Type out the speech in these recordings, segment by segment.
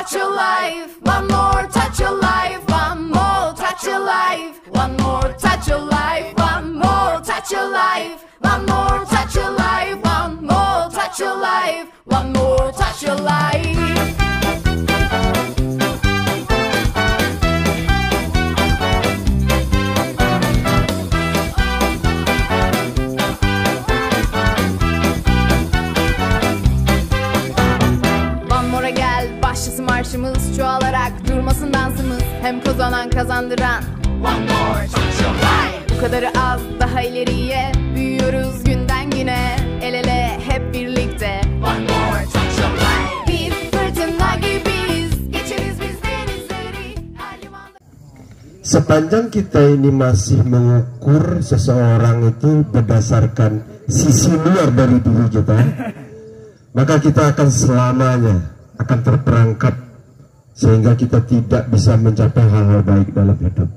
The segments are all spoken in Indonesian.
touch of life, one more touch of life, one more touch of life, one more touch of life, one more touch of life, one more touch of life, one more touch of life, one more touch of life. Başlasın marşımız, çoğalarak durmasın dansımız. Hem kazanan kazandıran one more touch of life. Bu kadarı az, daha ileriye büyüyoruz günden güne. El ele hep birlikte one more touch of life. Bir fırtına gibiyiz, geçeriz biz denizleri. Sepanjang kita ini masih mengukur seseorang itu berdasarkan sisi luar dari diri kita, maka kita akan selamanya akan terperangkap sehingga kita tidak bisa mencapai hal-hal baik dalam hidup.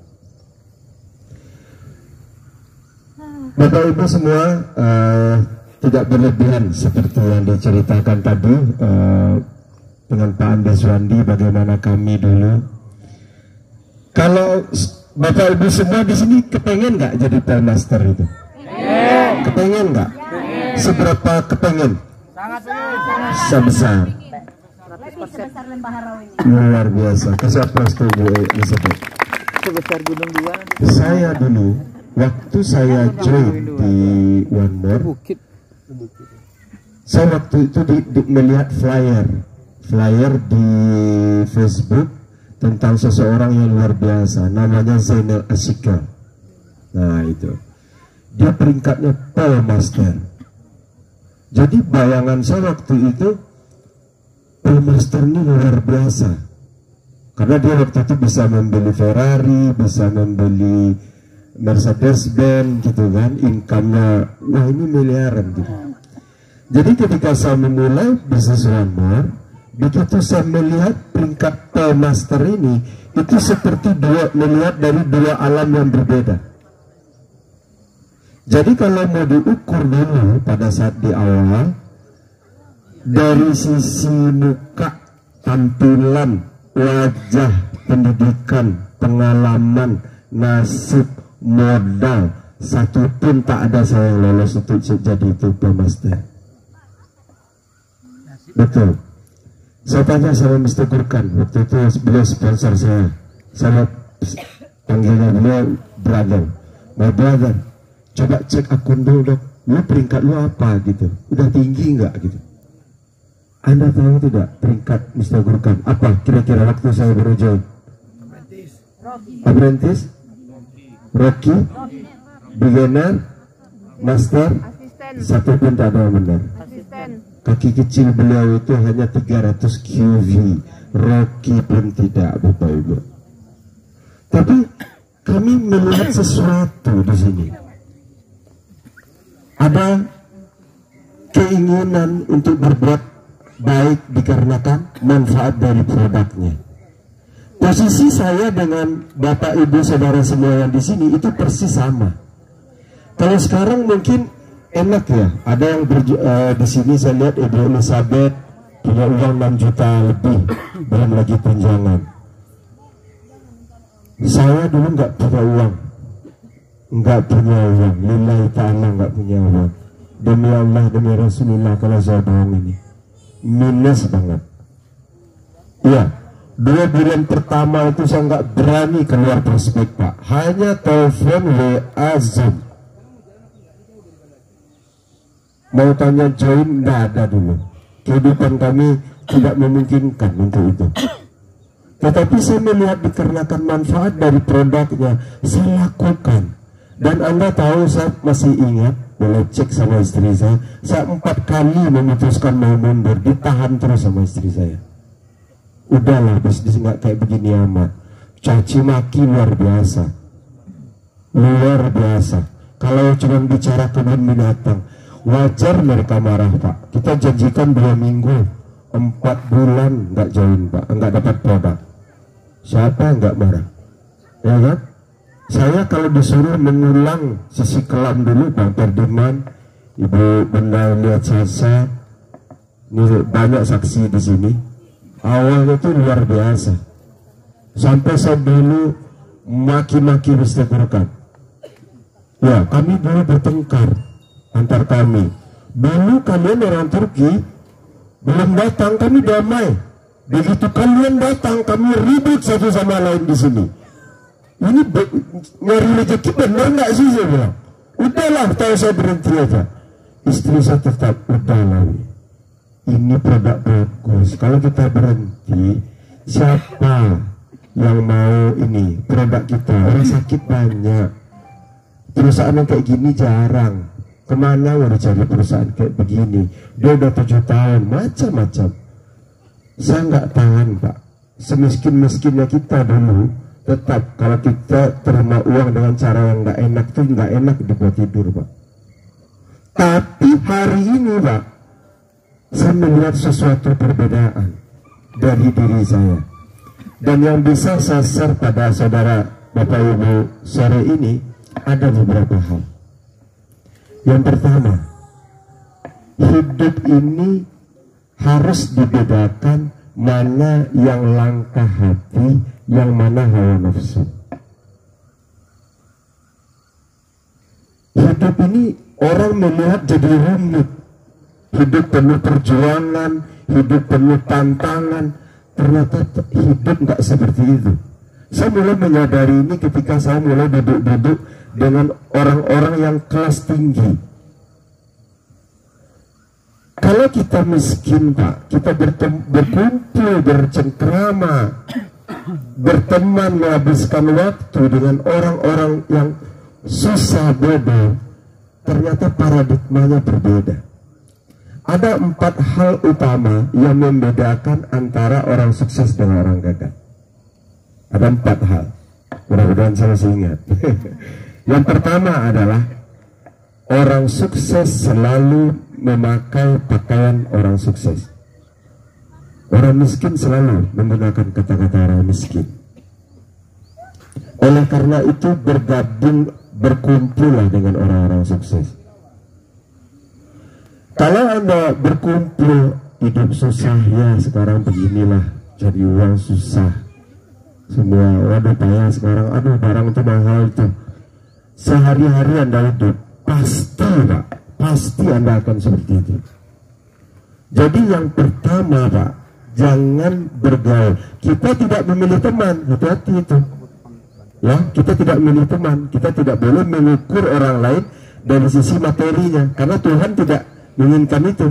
Bapak Ibu semua, tidak berlebihan seperti yang diceritakan tadi dengan Pak Andes Wandi bagaimana kami dulu. Kalau Bapak Ibu semua di sini kepengen nggak jadi Pelmaster itu? Kepengen nggak? Seberapa kepengen? Sebesar. Luar biasa. Siapa setuju? Sebesar Gunung Dua. Saya dulu waktu saya join di One More, saya waktu itu melihat flyer di Facebook tentang seseorang yang luar biasa, namanya Zainal Asyikal. Nah itu, dia peringkatnya Pelmaster. Jadi bayangan saya waktu itu, Pelmaster ini luar biasa, karena dia waktu itu bisa membeli Ferrari, bisa membeli Mercedes-Benz gitu kan, income-nya wah ini miliaran gitu. Jadi ketika saya memulai bisnis One More, begitu saya melihat peringkat Pelmaster ini, itu seperti melihat dari dua alam yang berbeda. Jadi kalau mau diukur dulu pada saat di awal, dari sisi muka, tampilan, wajah, pendidikan, pengalaman, nasib, modal, satu pun tak ada saya yang lolos untuk jadi itu Pelmaster. Betul. Saya tanya sama Mr. Gurkan, waktu itu beliau sponsor saya panggilnya beliau brother, my brother, coba cek akun dulu dok, lu peringkat lu apa gitu, udah tinggi nggak gitu. Anda tahu tidak peringkat Mr. Gurkan apa kira-kira waktu saya baru join? Apprentice, Rocky, Beginner, Master, satu pun tak ada yang benar. Kaki kecil beliau itu hanya 300 QV, Rocky pun tidak, Bapak Ibu. Tapi kami melihat sesuatu di sini. Ada keinginan untuk berbuat baik dikarenakan manfaat dari produknya. Posisi saya dengan Bapak Ibu Saudara semua yang di sini itu persis sama. Kalau sekarang mungkin enak ya, ada yang di sini saya lihat Ibu Elizabeth punya uang 6 juta lebih, belum lagi tunjangan. Saya dulu nggak punya uang, lillahi ta'ala nggak punya uang. Demi Allah, demi Rasulullah, kalau saya bohong ini minus banget. Iya, 2 bulan pertama itu saya nggak berani keluar prospek Pak, hanya telepon, WA, Zoom. Mau tanya join nggak ada dulu, kehidupan kami tidak memungkinkan untuk itu. Tetapi saya melihat dikarenakan manfaat dari produknya, saya lakukan. Dan Anda tahu, saya masih ingat, boleh cek sama istri saya 4 kali memutuskan mau mundur, ditahan terus sama istri saya. Udahlah, bisnis nggak kayak begini amat. Caci maki luar biasa, Kalau cuma bicara kebun binatang, wajar mereka marah Pak. Kita janjikan 2 minggu, 4 bulan nggak join Pak, nggak dapat produk. Siapa nggak marah? Ya kan? Saya kalau disuruh mengulang sisi kelam dulu Pak Perdiman, Ibu Benda lihat saya, ini banyak saksi di sini. awalnya itu luar biasa. Sampai saya dulu maki-maki bersetegukan. Ya, kami dulu bertengkar antar kami. Dulu kalian orang Turki belum datang, kami damai. Begitu kalian datang, kami ribut satu sama lain di sini. Ini nyari rezeki benar nggak sih, saya bilang. Udahlah, tahu saya berhenti aja. Istri saya tetap, udahlah, ini produk bagus. Kalau kita berhenti, siapa yang mau ini produk kita? Orang sakit banyak, perusahaan yang kayak gini jarang. Kemana mau dicari perusahaan kayak begini? Dia udah 7 tahun, macam-macam. Saya nggak tahan, Pak. Semiskin-miskinnya kita dulu, tetap kalau kita terima uang dengan cara yang nggak enak, itu nggak enak dibuat tidur, Pak. Tapi hari ini, Pak, saya melihat sesuatu perbedaan dari diri saya. Dan yang bisa saya share pada saudara Bapak Ibu sore ini ada beberapa hal. Yang pertama, hidup ini harus dibedakan mana yang langkah hati, yang mana hawa nafsu. Hidup ini orang melihat jadi rumit, hidup penuh perjuangan, hidup penuh tantangan. Ternyata hidup nggak seperti itu. Saya mulai menyadari ini ketika saya mulai duduk-duduk dengan orang-orang yang kelas tinggi. Kalau kita miskin, Pak, kita berkumpul, bercengkrama, berteman, menghabiskan waktu dengan orang-orang yang susah bodoh, ternyata paradigmanya berbeda. Ada 4 hal utama yang membedakan antara orang sukses dengan orang gagal. Ada 4 hal. Mudah-mudahan saya masih ingat. Yang pertama adalah orang sukses selalu memakai pakaian orang sukses. Orang miskin selalu menggunakan kata-kata orang miskin. Oleh karena itu berkumpullah dengan orang-orang sukses. Kalau Anda berkumpul hidup susah, ya sekarang beginilah, jadi uang susah semua, waduh payah sekarang, aduh barang itu mahal itu. Sehari-hari Anda hidup, pasti Pak, pasti Anda akan seperti itu. Jadi yang pertama, Pak, jangan bergaul. Kita tidak memilih teman, hati-hati itu. Ya, kita tidak memilih teman, kita tidak boleh mengukur orang lain dari sisi materinya, karena Tuhan tidak menginginkan itu,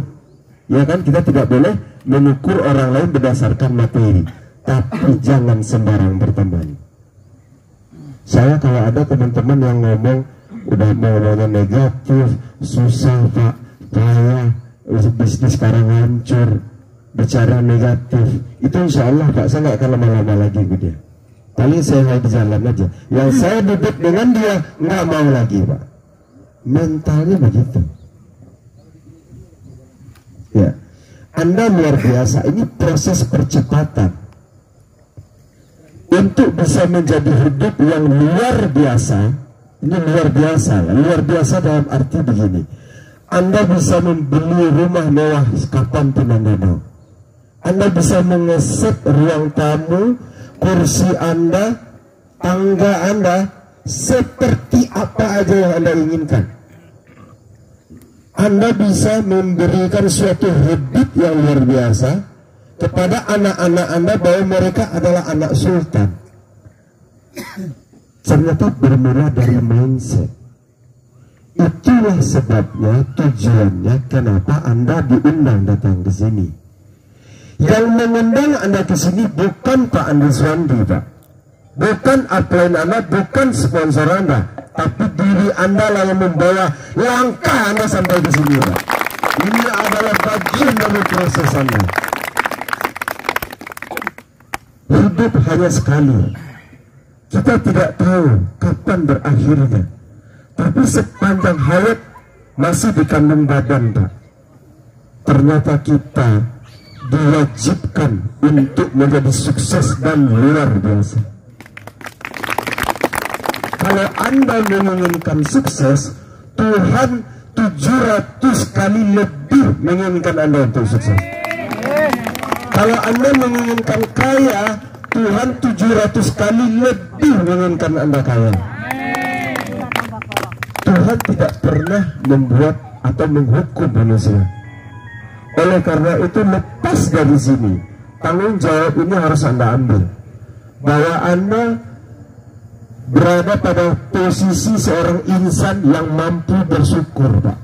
ya kan? Kita tidak boleh mengukur orang lain berdasarkan materi, tapi jangan sembarang berteman. Saya kalau ada teman-teman yang ngomong udah ngomongnya negatif, susah Pak, payah, bisnis sekarang hancur, bicara negatif, itu insya Allah Pak, saya nggak akan lama-lama lagi ke dia. Paling saya di jalan aja. Yang saya duduk dengan dia nggak mau lagi, Pak. Mentalnya begitu. Ya, Anda luar biasa. Ini proses percepatan untuk bisa menjadi hidup yang luar biasa. Ini luar biasa, luar biasa dalam arti begini. Anda bisa membeli rumah mewah kapanpun Anda mau. Anda bisa mengeset ruang tamu, kursi Anda, tangga Anda, seperti apa aja yang Anda inginkan. Anda bisa memberikan suatu hidup yang luar biasa kepada anak-anak Anda bahwa mereka adalah anak sultan. Ternyata bermula dari mindset. Itulah sebabnya, tujuannya kenapa Anda diundang datang ke sini. Yang mengundang Anda ke sini bukan Pak Andi Swandi, Pak. Bukan upline Anda, bukan sponsor Anda, tapi diri Anda lah yang membawa langkah Anda sampai ke sini, Pak. Ini adalah bagian dari proses Anda. Hidup hanya sekali. Kita tidak tahu kapan berakhirnya. Tapi sepanjang hayat masih di kandung badan, Pak. Ternyata kita diwajibkan untuk menjadi sukses dan luar biasa. Kalau Anda menginginkan sukses, Tuhan 700 kali lebih menginginkan Anda untuk sukses. Kalau Anda menginginkan kaya, Tuhan 700 kali lebih menginginkan Anda kaya. Tuhan tidak pernah membuat atau menghukum manusia. Oleh karena itu, lepas dari sini, tanggung jawab ini harus Anda ambil, bahwa Anda berada pada posisi seorang insan yang mampu bersyukur, Pak.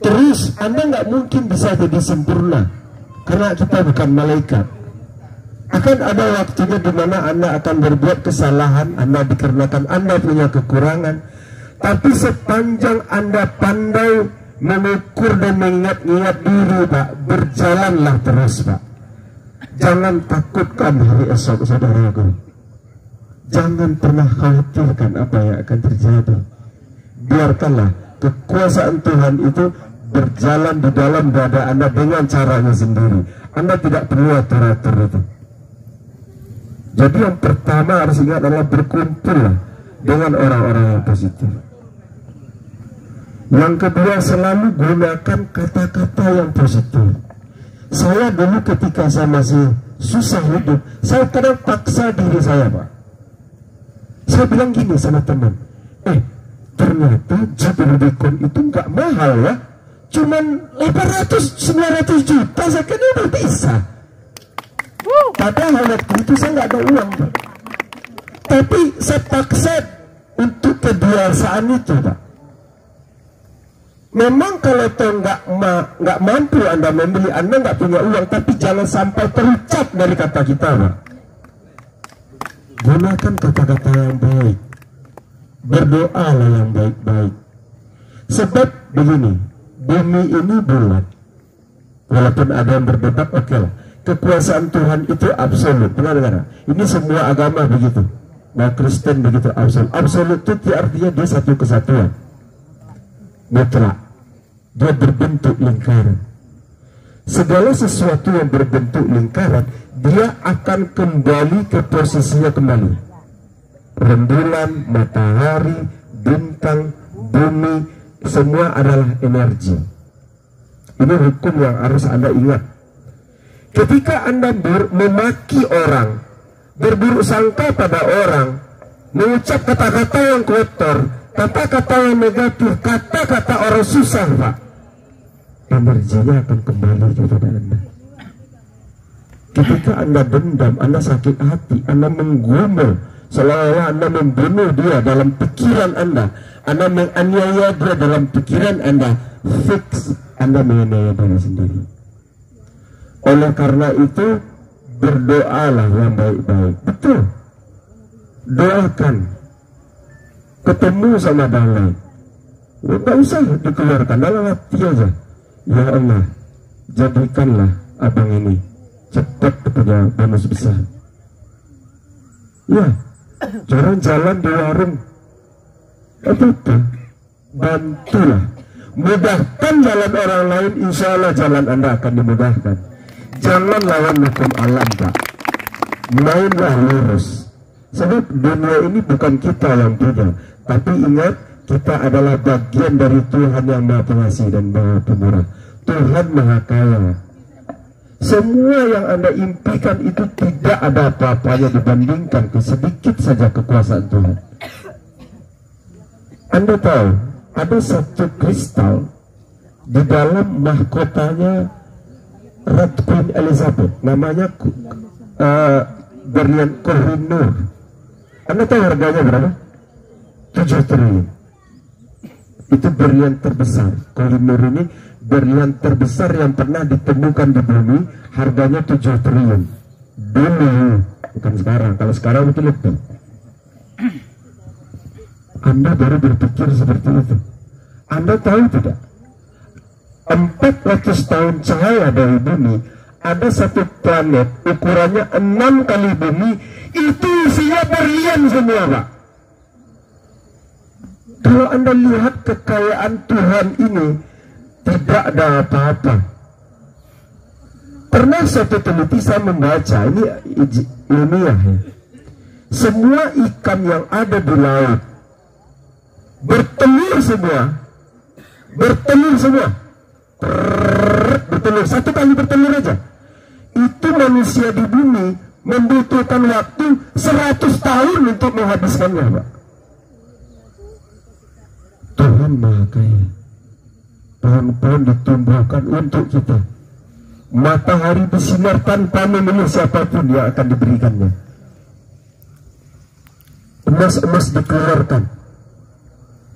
Terus Anda nggak mungkin bisa jadi sempurna, karena kita bukan malaikat. Akan ada waktunya di mana Anda akan berbuat kesalahan, Anda dikarenakan Anda punya kekurangan. Tapi sepanjang Anda pandai mengukur dan mengingat-ingat diri, Pak, berjalanlah terus, Pak. Jangan takutkan hari esok, saudaraku. Jangan pernah khawatirkan apa yang akan terjadi. Biarkanlah kekuasaan Tuhan itu berjalan di dalam dada Anda dengan caranya sendiri. Anda tidak perlu atur-atur itu. Jadi yang pertama harus ingat adalah berkumpul dengan orang-orang yang positif. Yang kedua, selalu gunakan kata-kata yang positif. Saya dulu ketika saya masih susah hidup, saya kadang paksa diri saya, Pak. Saya bilang gini sama teman, ternyata Jeep Rubicon itu nggak mahal ya, cuman 800-900 juta, saya kira udah bisa. Padahal waktu itu saya nggak ada uang, Pak. Tapi saya paksa untuk kebiasaan itu, Pak. Memang kalau toh nggak mampu Anda membeli, Anda nggak punya uang, tapi jangan sampai terucap dari kata kita, Pak. Gunakan kata-kata yang baik, berdoalah yang baik-baik. Sebab begini, bumi ini bulat. Walaupun ada yang berdebat, oke lah. Kekuasaan Tuhan itu absolut. Pernah dengar? Ini semua agama begitu. Nah, Kristen begitu absolut. Absolut itu artinya dia satu kesatuan. Mutlak. Dia berbentuk lingkaran. Segala sesuatu yang berbentuk lingkaran, dia akan kembali ke posisinya kembali. Rembulan, matahari, bintang, bumi, semua adalah energi. Ini hukum yang harus Anda ingat. Ketika Anda memaki orang, berburuk sangka pada orang, mengucap kata-kata yang kotor, kata-kata yang negatif, kata-kata orang susah, Pak, energinya akan kembali kepada Anda. Ketika Anda dendam, Anda sakit hati, Anda menggumul, seolah-olah Anda membunuh dia dalam pikiran Anda menganiaya dia dalam pikiran Anda, fix Anda menganiaya diri sendiri. Oleh karena itu, berdoalah yang baik-baik. Betul. Doakan. Ketemu sama dalai, nggak usah dikeluarkan, dalam hati aja. Ya Allah, jadikanlah abang ini cepat punya bonus besar. Ya, jalan-jalan di warung, apa-apa, bantulah. Mudahkan jalan orang lain, insya Allah jalan Anda akan dimudahkan. Jangan lawan hukum alam, Pak. Mainlah lurus. Sebab dunia ini bukan kita yang punya, tapi ingat, kita adalah bagian dari Tuhan yang Maha Pengasih dan Maha Pemurah. Tuhan Maha Kaya. Semua yang Anda impikan itu tidak ada apa-apanya dibandingkan ke sedikit saja kekuasaan Tuhan. Anda tahu, ada satu kristal di dalam mahkotanya Ratu Queen Elizabeth, namanya berlian Koh-i-Noor. Anda tahu harganya berapa? 7 triliun. Itu berlian terbesar. Koh-i-Noor ini berlian terbesar yang pernah ditemukan di bumi, harganya 7 triliun. Dulu, bukan sekarang. Kalau sekarang itu lebih. Anda baru berpikir seperti itu. Anda tahu tidak? 400 tahun cahaya dari bumi, ada satu planet ukurannya 6 kali bumi, itu isinya berlian semua, Pak. Kalau Anda lihat kekayaan Tuhan ini, tidak ada apa-apa. Pernah suatu teliti saya membaca, ini ilmiah ya, semua ikan yang ada di laut bertelur semua, bertelur, satu kali bertelur aja. itu manusia di bumi membutuhkan waktu 100 tahun untuk menghabiskannya, Pak. Tuhan Maha Kaya. Pohon-pohon ditumbuhkan untuk kita. Matahari bersinar tanpa memilih siapapun yang akan diberikannya. Emas-emas dikeluarkan.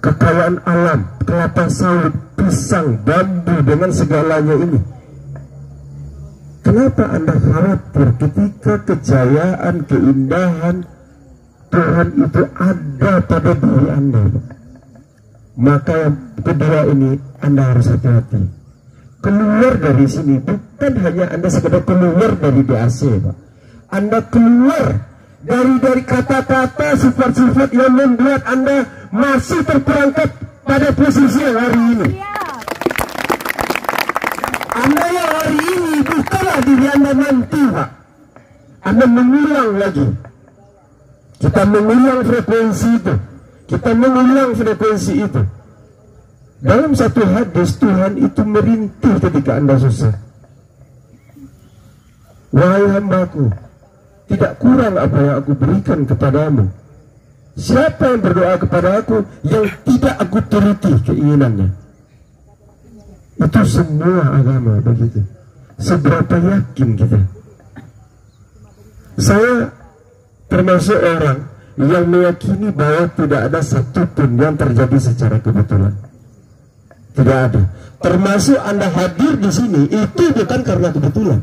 Kekayaan alam, kelapa sawit, pisang, bambu, dengan segalanya ini. Kenapa Anda khawatir ketika kejayaan, keindahan Tuhan itu ada pada diri Anda, Pak? Maka yang kedua ini Anda harus hati-hati. Keluar dari sini bukan hanya Anda sekedar keluar dari DAC, Pak. Anda keluar dari kata-kata, sifat-sifat yang membuat Anda masih terperangkap pada posisi yang hari ini. Anda yang hari ini bukanlah diri Anda nanti, Pak. Anda mengulang lagi. Kita mengulang frekuensi itu. Kita mengulang frekuensi itu. Dalam satu hadis, Tuhan itu merintih ketika Anda susah. Wahai hambaku, tidak kurang apa yang aku berikan kepadamu. Siapa yang berdoa kepada aku yang tidak aku turuti keinginannya? Itu semua agama begitu. Seberapa yakin kita? Saya termasuk orang yang meyakini bahwa tidak ada satupun yang terjadi secara kebetulan. Tidak ada. Termasuk Anda hadir di sini itu bukan karena kebetulan.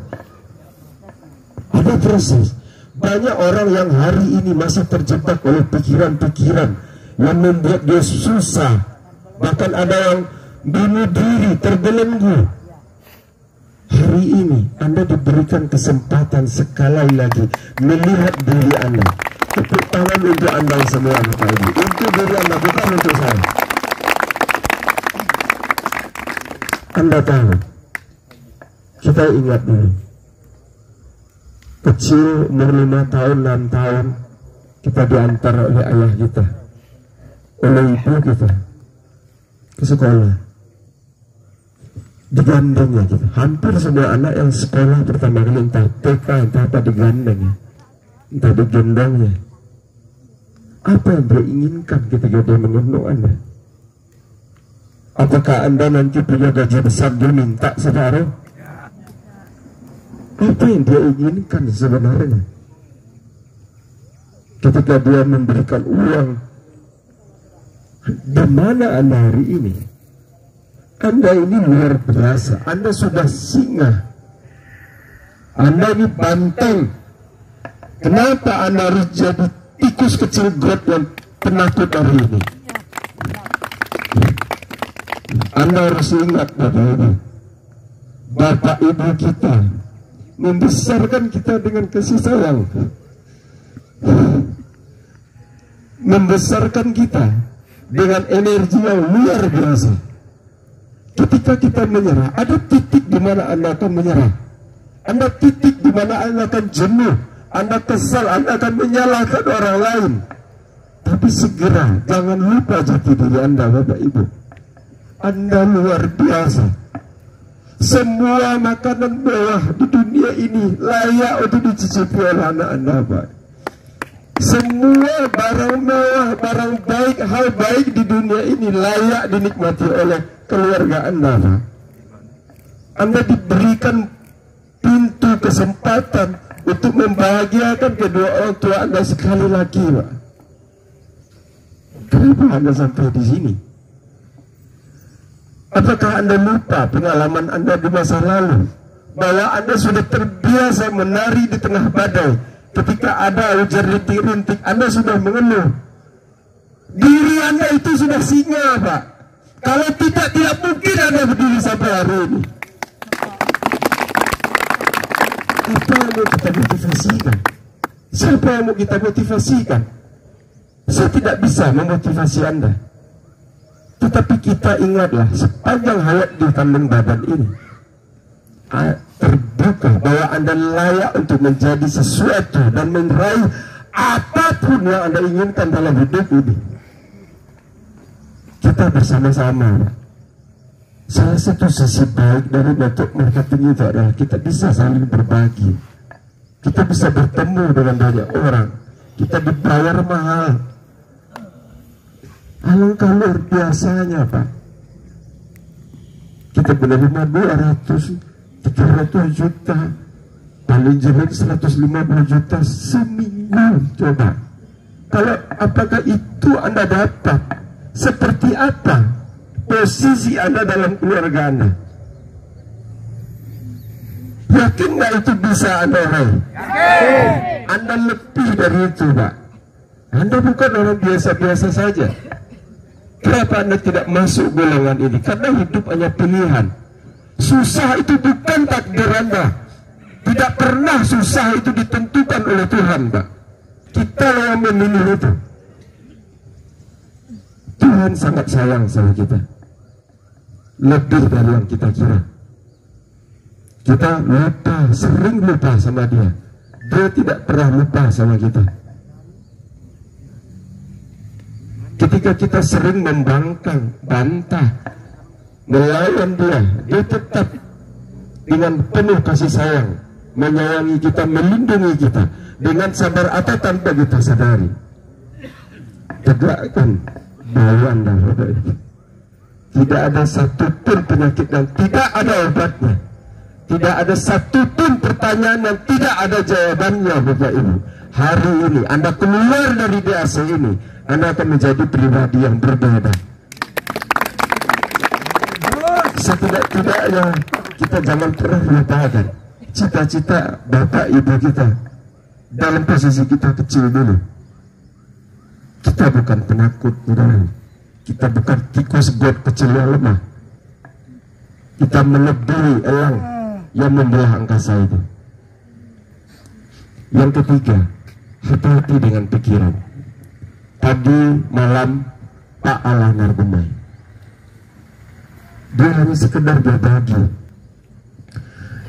Ada proses. Banyak orang yang hari ini masih terjebak oleh pikiran-pikiran yang membuat dia susah. Bahkan ada yang bunuh diri, terbelenggu. Hari ini Anda diberikan kesempatan sekali lagi melihat diri Anda. Tepuk tangan untuk Anda semua, Bapak Ibu. Untuk diri Anda, bukan untuk saya. Anda tahu, kita ingat dulu, kecil umur 5 tahun, 6 tahun, kita diantar oleh ayah kita, oleh ibu kita ke sekolah. Digandengnya kita. Hampir semua anak yang sekolah pertama kali entah TK, entah apa digandeng, entah digendongnya. Apa yang dia inginkan ketika dia menggendong Anda? Apakah Anda nanti punya gaji besar dia minta separuh? Apa yang dia inginkan sebenarnya? Ketika dia memberikan uang, di mana Anda hari ini? Anda ini luar biasa. Anda sudah singa. Anda ini banteng. Kenapa Anda harus jadi tikus kecil got yang penakut hari ini? Anda harus ingat, Bapak Ibu, Bapak Ibu kita membesarkan kita dengan kasih sayang, membesarkan kita dengan energi yang luar biasa. Ketika kita menyerah, ada titik di mana Anda akan menyerah. Ada titik di mana Anda akan jenuh, Anda kesal, Anda akan menyalahkan orang lain. Tapi segera, jangan lupa jati diri Anda, Bapak Ibu. Anda luar biasa. Semua makanan mewah di dunia ini layak untuk dicicipi oleh anak Anda, Pak. Semua barang mewah, barang baik, hal baik di dunia ini layak dinikmati oleh keluarga Anda, Pak. Anda diberikan pintu kesempatan untuk membahagiakan kedua orang tua Anda sekali lagi, Pak. Kenapa Anda sampai di sini? Apakah Anda lupa pengalaman Anda di masa lalu? Bahwa Anda sudah terbiasa menari di tengah badai. Ketika ada hujan rintik-rintik, Anda sudah mengeluh. Diri Anda itu sudah singa, Pak. Kalau tidak mungkin Anda berdiri sampai hari ini. Apa yang mau kita motivasikan? Siapa yang mau kita motivasikan? Saya tidak bisa memotivasi Anda. Tetapi kita ingatlah, sepanjang hayat di kandung badan ini terbuka bahwa Anda layak untuk menjadi sesuatu dan meraih apapun yang Anda inginkan dalam hidup ini. Kita bersama-sama Salah satu sisi baik dari bentuk marketing itu adalah kita bisa saling berbagi, kita bisa bertemu dengan banyak orang, kita dibayar mahal. Alangkah luar biasanya Pak, kita menerima 200-300 juta, paling jelek 150 juta seminggu. Coba, kalau apakah itu Anda dapat? Seperti apa posisi Anda dalam keluarga Anda? Yakin nggak itu bisa Anda raih? Anda lebih dari itu Pak. Anda bukan orang biasa-biasa saja. Kenapa Anda tidak masuk golongan ini? Karena hidup hanya pilihan. Susah itu bukan takdir Anda. Tidak pernah susah itu ditentukan oleh Tuhan Pak. Kita yang memilih itu. Tuhan sangat sayang sama kita, lebih dari yang kita kira. Kita lupa, sering lupa sama Dia. Dia tidak pernah lupa sama kita. Ketika kita sering membangkang, bantah, melawan Dia, Dia tetap dengan penuh kasih sayang menyayangi kita, melindungi kita dengan sabar atau tanpa kita sadari. Tegakkan bahwa Anda, tidak ada satupun penyakit yang tidak ada obatnya, tidak ada satupun pertanyaan yang tidak ada jawabannya Bapak Ibu. Hari ini Anda keluar dari DAC ini, Anda akan menjadi pribadi yang berbeda. Setidak-tidaknya kita jangan pernah lupakan cita-cita Bapak Ibu kita dalam posisi kita kecil dulu. Kita bukan penakut, kita bukan tikus got kecil yang lemah. Kita melebihi elang yang membelah angkasa itu. Yang ketiga, hati-hati dengan pikiran. Tadi malam Pak Alah Nargumai, dia hanya sekedar berbagi.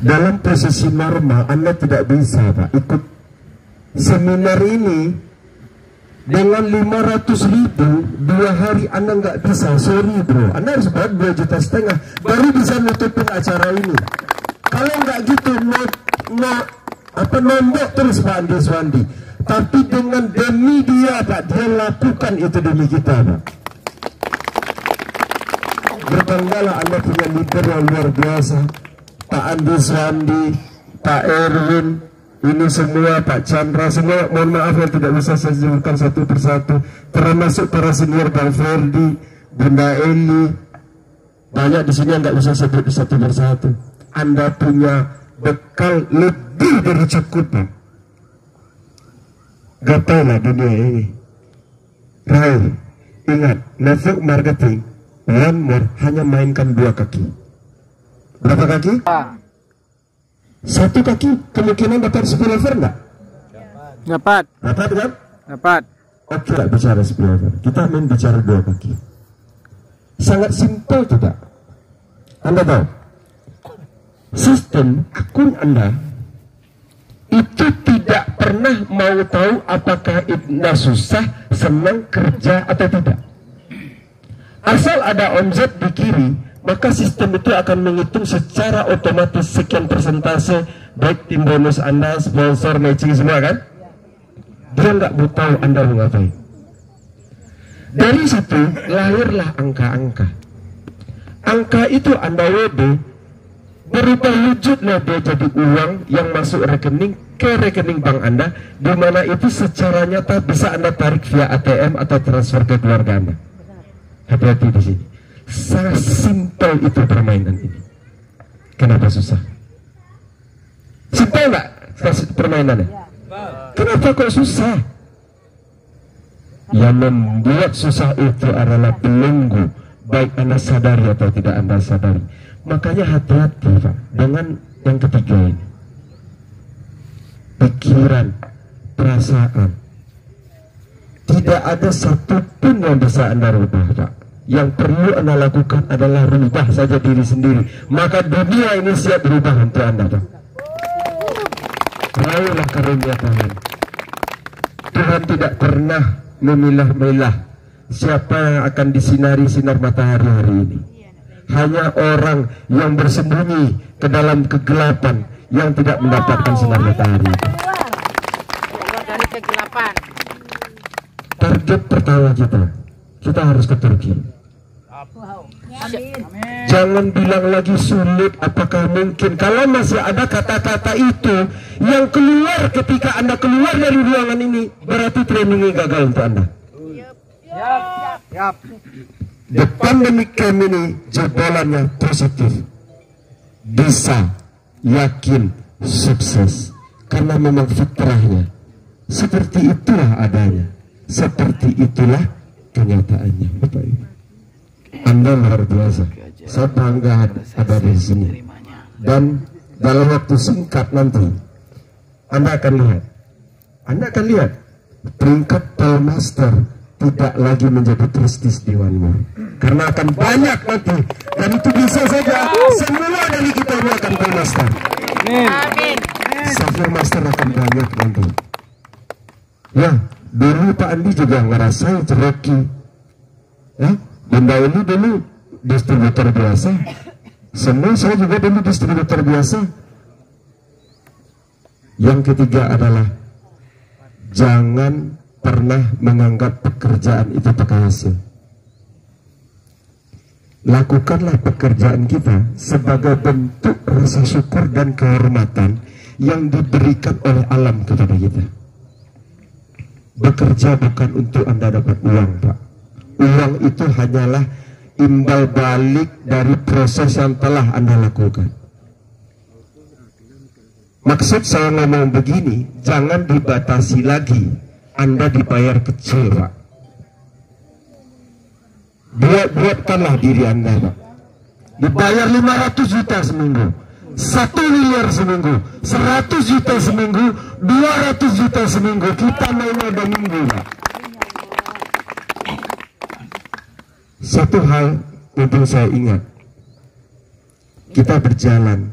Dalam posisi normal Anda tidak bisa Pak ikut seminar ini. Dengan 500.000 2 hari Anda nggak bisa, sorry bro, Anda harus bayar 2,5 juta baru bisa nutupin acara ini. Kalau nggak gitu, nombok terus Pak Andi Swandi. Tapi dengan demi Dia Pak, Dia lakukan itu demi kita Pak. Berbanggalah Anda punya leader yang luar biasa, Pak Andi Swandi, Pak Erwin, ini semua, Pak Chandra, semua mohon maaf yang tidak bisa saya sebutkan satu persatu, termasuk para senior Bang Ferdi, Bunda Eli, banyak di sini yang nggak bisa sebut satu persatu. Anda punya bekal lebih dari cukup Pak. Gapailah dunia ini. Raih, ingat, network marketing, one more, hanya mainkan 2 kaki. Berapa kaki? Satu kaki kemungkinan dapat spillover enggak? Dapat. Dapat kan? Dapat. Oke, tidak bicara spillover. Kita main bicara 2 kaki. Sangat simpel tidak? Anda tahu? Sistem akun Anda itu tidak pernah mau tahu apakah Anda susah, senang, kerja atau tidak. Asal ada omzet di kiri, maka sistem itu akan menghitung secara otomatis sekian persentase, baik tim bonus Anda, sponsor, matching semua kan? Dia nggak mau tahu Anda mau ngapain. Dari situ lahirlah angka-angka. Angka itu Anda WD berubah wujudlah dia jadi uang yang masuk rekening ke rekening bank Anda, di mana itu secara nyata bisa Anda tarik via ATM atau transfer ke keluarga Anda. Hati-hati di sini. Sangat simpel itu permainan ini. Kenapa susah? Simpel nggak permainannya? Kenapa kok susah? Yang membuat susah itu adalah belenggu, baik Anda sadari atau tidak Anda sadari. Makanya hati-hati Pak dengan yang ketiga ini. Pikiran, perasaan. Tidak ada satupun yang bisa Anda rubah Pak. Yang perlu Anda lakukan adalah rubah saja diri sendiri. Maka dunia ini siap berubah untuk Anda Pak. Raihlah karunia Tuhan. Tuhan tidak pernah memilah-milah siapa yang akan disinari sinar matahari hari ini. hanya orang yang bersembunyi ke dalam kegelapan yang tidak mendapatkan sinar matahari. Keluar dari kegelapan. Target pertama kita harus ke Turki. Jangan bilang lagi sulit, apakah mungkin. Kalau masih ada kata-kata itu yang keluar ketika Anda keluar dari ruangan ini, berarti trainingnya gagal untuk Anda. The pandemic camp ini jebolannya positif, bisa, yakin, sukses, karena memang fitrahnya seperti itulah adanya, seperti itulah kenyataannya. Bapak Ibu, Anda luar biasa, saya bangga ada di sini, dan dalam waktu singkat nanti Anda akan lihat peringkat Toastmaster tidak lagi menjadi prestis di One More, karena akan banyak nanti, dan itu bisa saja semua dari kita ini akan Toastmaster. Amin. Safir Master akan banyak nanti. Ya, dulu Pak Andi juga ngerasain Cherokee. Ya, Bunda ini dulu distributor biasa. Semua saya juga dulu distributor biasa. Yang ketiga adalah jangan pernah menganggap pekerjaan itu pakai hasil. Lakukanlah pekerjaan kita sebagai bentuk rasa syukur dan kehormatan yang diberikan oleh alam kepada kita. Bekerja bukan untuk Anda dapat uang, Pak. Uang itu hanyalah imbal balik dari proses yang telah Anda lakukan. Maksud saya ngomong begini, jangan dibatasi lagi Anda dibayar kecil, Pak. Buatkanlah diri Anda, Pak. Dibayar 500 juta seminggu, 1 miliar seminggu, 100 juta seminggu, 200 juta seminggu. Kita main ada minggu, Pak. Satu hal penting saya ingat, kita berjalan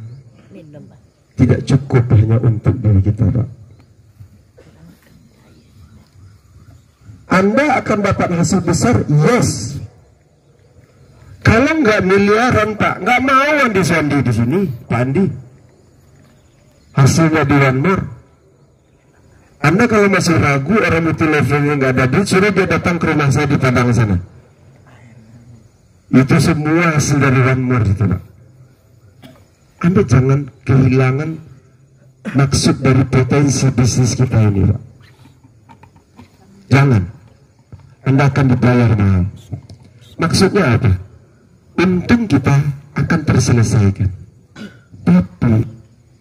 tidak cukup hanya untuk diri kita, Pak. Anda akan dapat hasil besar, yes. Kalau nggak miliaran, Pak, nggak mau Andi Sandi di sini, Pak Andi. Hasilnya di One More. Anda kalau masih ragu orang multi levelnya nggak ada duit, suruh dia datang ke rumah saya di Padang sana. Itu semua hasil dari One More itu, Pak. Anda jangan kehilangan maksud dari potensi bisnis kita ini, Pak. Jangan. Anda akan dibayar mahal. Maksudnya apa? Untung kita akan terselesaikan, tapi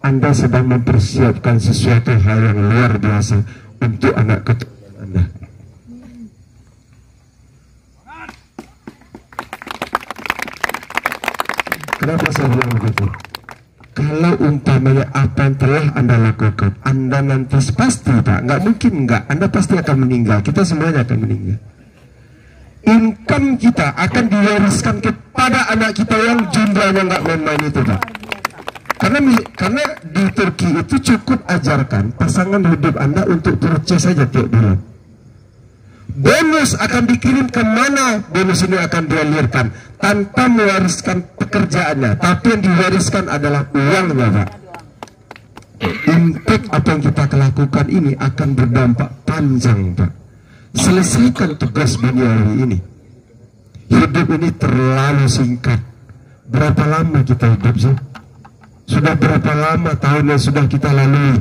Anda sedang mempersiapkan sesuatu hal yang luar biasa untuk anak keturunan Anda. Kenapa saya bilang begitu? Kalau umpamanya apa yang telah Anda lakukan, Anda nanti pasti, Pak, nggak mungkin nggak, Anda pasti akan meninggal. Kita semuanya akan meninggal. Income kita akan diwariskan kepada anak kita yang jumlahnya nggak main-main itu, Pak. Karena di Turki itu cukup ajarkan pasangan hidup Anda untuk purchase saja tiap bulan. Bonus akan dikirim kemana bonus ini akan dialirkan tanpa mewariskan pekerjaannya, tapi yang diwariskan adalah uangnya, Pak. Impact apa yang kita lakukan ini akan berdampak panjang, Pak. Selesaikan tugas duniawi ini. Hidup ini terlalu singkat. Berapa lama kita hidup sih? Sudah berapa lama tahun yang sudah kita lalui?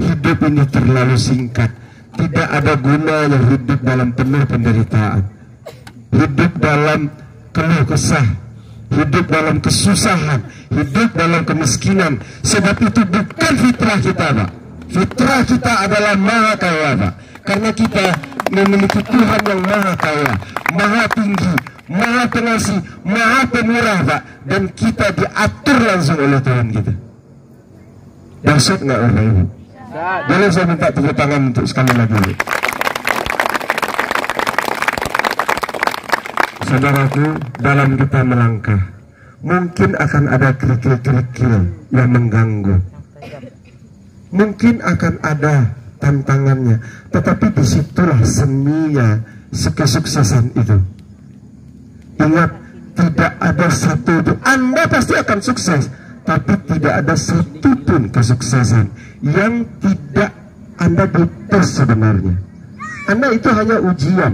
Hidup ini terlalu singkat. Tidak ada gunanya hidup dalam penuh penderitaan, hidup dalam keluh kesah, hidup dalam kesusahan, hidup dalam kemiskinan. Sebab itu bukan fitrah kita, Pak. Fitrah kita adalah maha kaya, Pak. Karena kita memiliki Tuhan yang maha kaya, maha tinggi, maha pengasih, maha pemurah, Pak. Dan kita diatur langsung oleh Tuhan kita. Dahsyat nggak, Bapak Ibu? Boleh saya minta tepuk tangan untuk sekali lagi. Saudaraku, dalam kita melangkah, mungkin akan ada kerikil-kerikil yang mengganggu. Mungkin akan ada tantangannya, tetapi disitulah seninya kesuksesan itu. Ingat, tidak ada satu pun. Anda pasti akan sukses, tapi tidak ada satupun kesuksesan yang tidak Anda dites sebenarnya. Anda itu hanya ujian.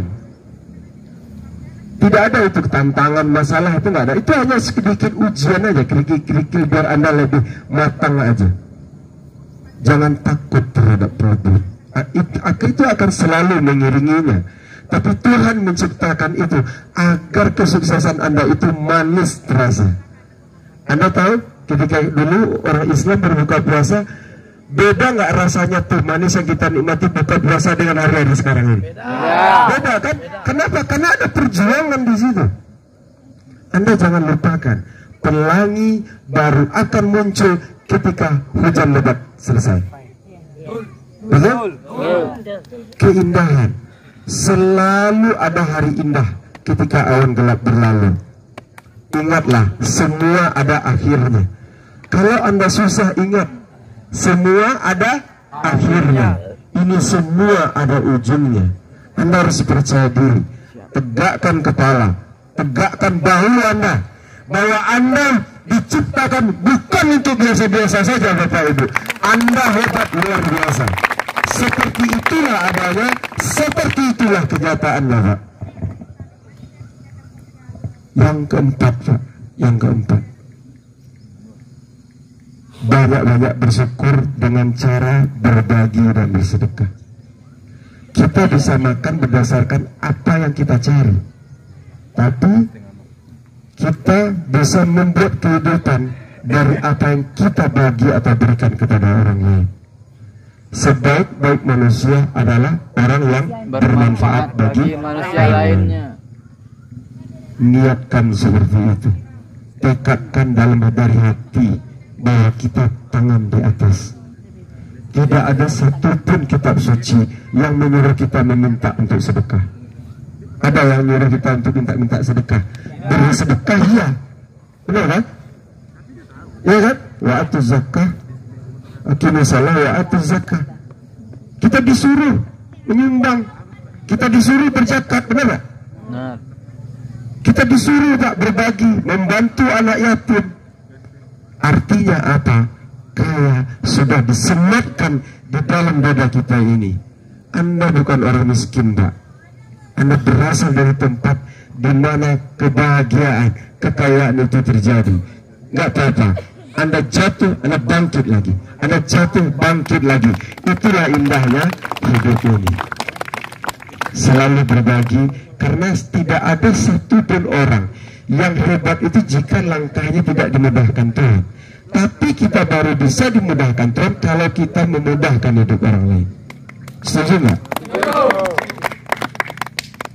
Tidak ada itu tantangan, masalah itu nggak ada. Itu hanya sedikit ujian aja, kerikil-kerikil biar Anda lebih matang aja. Jangan takut terhadap problem. Itu akan selalu mengiringinya. Tapi Tuhan menciptakan itu agar kesuksesan Anda itu manis terasa. Anda tahu ketika dulu orang Islam berbuka puasa, beda nggak rasanya tuh manis yang kita nikmati buka puasa dengan hari-hari sekarang ini? Beda kan? Kenapa? Karena ada perjuangan di situ. Anda jangan lupakan, pelangi baru akan muncul ketika hujan lebat selesai. Betul? Keindahan. Selalu ada hari indah ketika awan gelap berlalu. Ingatlah, semua ada akhirnya. Kalau Anda susah, ingat, semua ada akhirnya. Ini semua ada ujungnya. Anda harus percaya diri. Tegakkan kepala, tegakkan bahu Anda, bahwa Anda diciptakan bukan untuk biasa-biasa saja, Bapak Ibu. Anda hebat luar biasa. Seperti itulah adanya, seperti itulah kenyataannya, Pak. Yang keempat, Pak, yang keempat, banyak-banyak bersyukur dengan cara berbagi dan bersedekah. Kita bisa makan berdasarkan apa yang kita cari, tapi kita bisa membuat kehidupan dari apa yang kita bagi atau berikan kepada orang lain. Sebaik-baik manusia adalah orang yang bermanfaat bagi manusia lainnya. Niatkan seperti itu. Tekadkan dalam dari hati bahwa kita tangan di atas. Tidak ada satupun kitab suci yang menyuruh kita meminta untuk sedekah. Ada yang menyuruh kita untuk minta sedekah. Beri sedekah, ya. Benar kan? Ya kan? Wa atu zakah. Aqimus shalah wa atu zakah. Kita disuruh menyumbang, kita disuruh berzakat, benar tak? Benar. Kita disuruh tak berbagi, membantu anak yatim. Artinya apa? Kaya sudah disematkan di dalam dada kita ini. Anda bukan orang miskin, Pak. Anda berasal dari tempat di mana kebahagiaan, kekayaan itu terjadi. Nggak apa-apa. Anda jatuh, Anda bangkit lagi. Anda jatuh, bangkit lagi. Itulah indahnya hidup ini. Selalu berbagi, karena tidak ada satupun orang yang hebat itu jika langkahnya tidak dimudahkan Tuhan. Tapi kita baru bisa dimudahkan Tuhan kalau kita memudahkan hidup orang lain. Setuju nggak?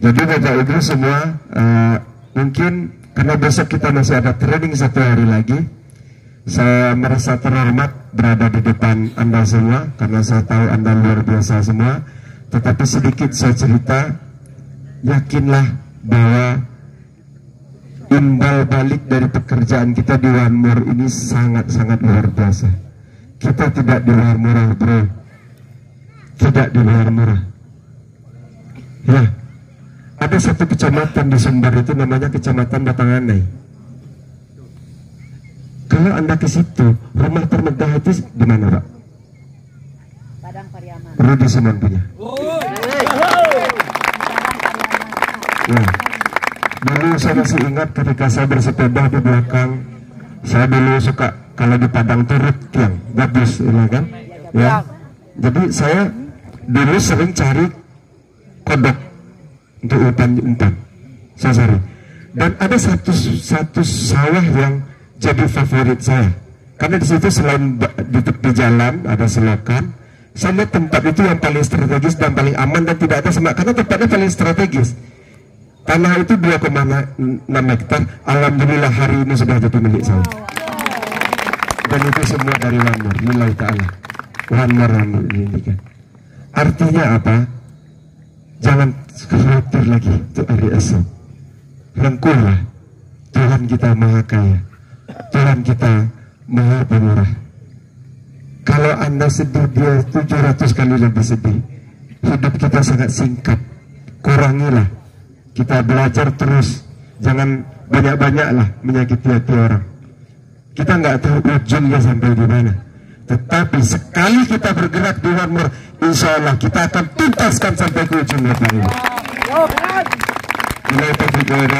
Jadi Bapak Ibu semua, mungkin karena besok kita masih ada training 1 hari lagi, saya merasa terhormat berada di depan Anda semua karena saya tahu Anda luar biasa semua. Tetapi sedikit saya cerita, yakinlah bahwa imbal balik dari pekerjaan kita di One More ini sangat-sangat luar biasa. Kita tidak di luar murah, bro. Tidak di luar murah. Ya, ada satu kecamatan di Sumbar itu namanya Kecamatan Batanganai. Kalau Anda ke situ, rumah termegah itu di mana, Pak? Padang Pariaman. Rudi Simon punya. Nah, dulu saya masih ingat ketika saya bersepeda di belakang, saya dulu suka kalau di Padang turut tiang, bagus, ya kan? Ya. Jadi saya dulu sering cari kodok untuk umpan, saya cari. Dan ada satu sawah yang jadi favorit saya, karena di situ selain di tepi jalan ada selokan, saya lihat tempat itu yang paling strategis dan paling aman dan tidak ada semak, karena tempatnya paling strategis. Tanah itu 2,6 hektar. Alhamdulillah hari ini sudah jadi milik saya. Dan itu semua dari One More, lillahi ta'ala. One More yang menginginkan. Artinya apa? Jangan khawatir lagi untuk hari esok. Rengkuhlah, Tuhan kita maha kaya, Tuhan kita maha pemurah. Kalau Anda sedih, dia 700 kali lebih sedih. Hidup kita sangat singkat. Kurangilah. Kita belajar terus. Jangan banyak-banyaklah menyakiti hati orang. Kita nggak tahu ujungnya sampai di mana. Tetapi sekali kita bergerak di One More, insya Allah kita akan tuntaskan sampai ke ujung hati ini.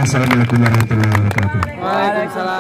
Assalamualaikum warahmatullahi wabarakatuh. Waalaikumsalam.